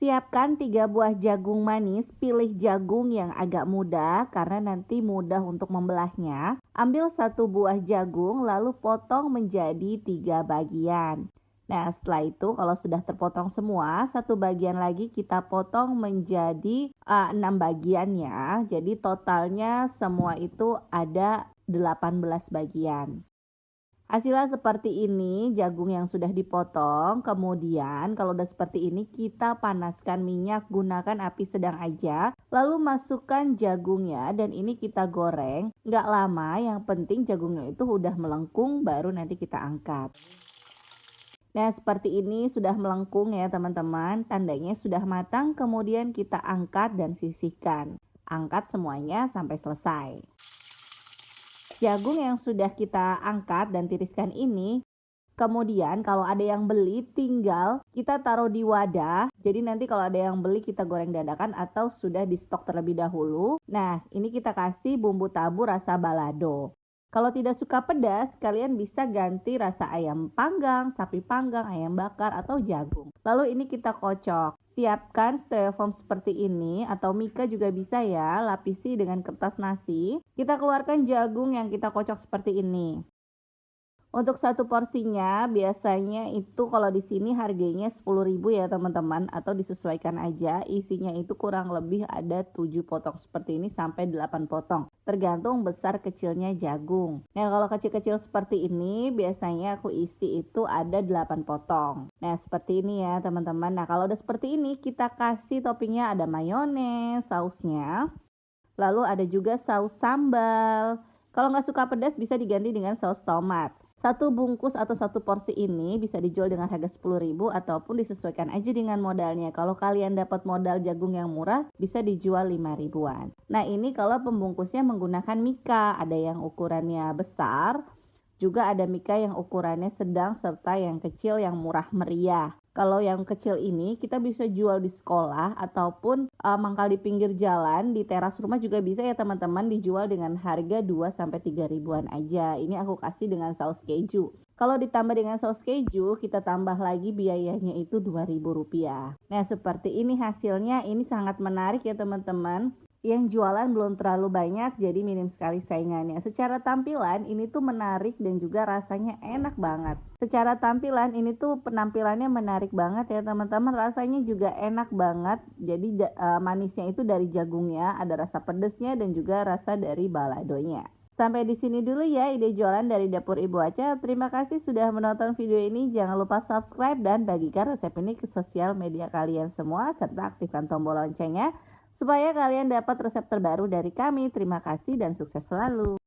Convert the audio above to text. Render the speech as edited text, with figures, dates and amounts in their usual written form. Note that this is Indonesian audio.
Siapkan 3 buah jagung manis, pilih jagung yang agak muda karena nanti mudah untuk membelahnya. Ambil 1 buah jagung lalu potong menjadi 3 bagian. Nah, setelah itu kalau sudah terpotong semua, satu bagian lagi kita potong menjadi 6 bagian ya. Jadi totalnya semua itu ada 18 bagian. Hasilnya seperti ini, jagung yang sudah dipotong. Kemudian kalau udah seperti ini, kita panaskan minyak, gunakan api sedang aja. Lalu masukkan jagungnya dan ini kita goreng. Nggak lama, yang penting jagungnya itu udah melengkung, baru nanti kita angkat. Nah, seperti ini sudah melengkung ya teman-teman. Tandanya sudah matang, kemudian kita angkat dan sisihkan. Angkat semuanya sampai selesai. Jagung yang sudah kita angkat dan tiriskan ini, kemudian kalau ada yang beli tinggal kita taruh di wadah. Jadi nanti kalau ada yang beli kita goreng dadakan atau sudah di stok terlebih dahulu. Nah, ini kita kasih bumbu tabur rasa balado. Kalau tidak suka pedas, kalian bisa ganti rasa ayam panggang, sapi panggang, ayam bakar, atau jagung. Lalu ini kita kocok. Siapkan styrofoam seperti ini atau mika juga bisa ya, lapisi dengan kertas nasi. Kita keluarkan jagung yang kita kocok seperti ini. Untuk satu porsinya biasanya itu kalau di sini harganya 10.000 ya teman-teman, atau disesuaikan aja. Isinya itu kurang lebih ada 7 potong seperti ini sampai 8 potong. Tergantung besar kecilnya jagung. Nah, kalau kecil-kecil seperti ini biasanya aku isi itu ada 8 potong. Nah, seperti ini ya teman-teman. Nah, kalau udah seperti ini kita kasih toppingnya, ada mayones, sausnya. Lalu ada juga saus sambal. Kalau nggak suka pedas bisa diganti dengan saus tomat. Satu bungkus atau satu porsi ini bisa dijual dengan harga 10.000 ataupun disesuaikan aja dengan modalnya. Kalau kalian dapat modal jagung yang murah bisa dijual 5.000-an. Nah, ini kalau pembungkusnya menggunakan mika, ada yang ukurannya besar, juga ada mika yang ukurannya sedang serta yang kecil yang murah meriah. Kalau yang kecil ini kita bisa jual di sekolah ataupun mangkal di pinggir jalan, di teras rumah juga bisa ya teman-teman, dijual dengan harga 2-3 ribuan aja. Ini aku kasih dengan saus keju. Kalau ditambah dengan saus keju, kita tambah lagi biayanya itu Rp2.000. Nah, seperti ini hasilnya, ini sangat menarik ya teman-teman. Yang jualan belum terlalu banyak, jadi minim sekali saingannya. Secara tampilan ini tuh menarik dan juga rasanya enak banget. Secara tampilan ini tuh penampilannya menarik banget ya teman-teman. Rasanya juga enak banget. Jadi manisnya itu dari jagungnya, ada rasa pedesnya dan juga rasa dari baladonya. Sampai di sini dulu ya ide jualan dari Dapur Ibu Aca. Terima kasih sudah menonton video ini. Jangan lupa subscribe dan bagikan resep ini ke sosial media kalian semua, serta aktifkan tombol loncengnya supaya kalian dapat resep terbaru dari kami. Terima kasih dan sukses selalu.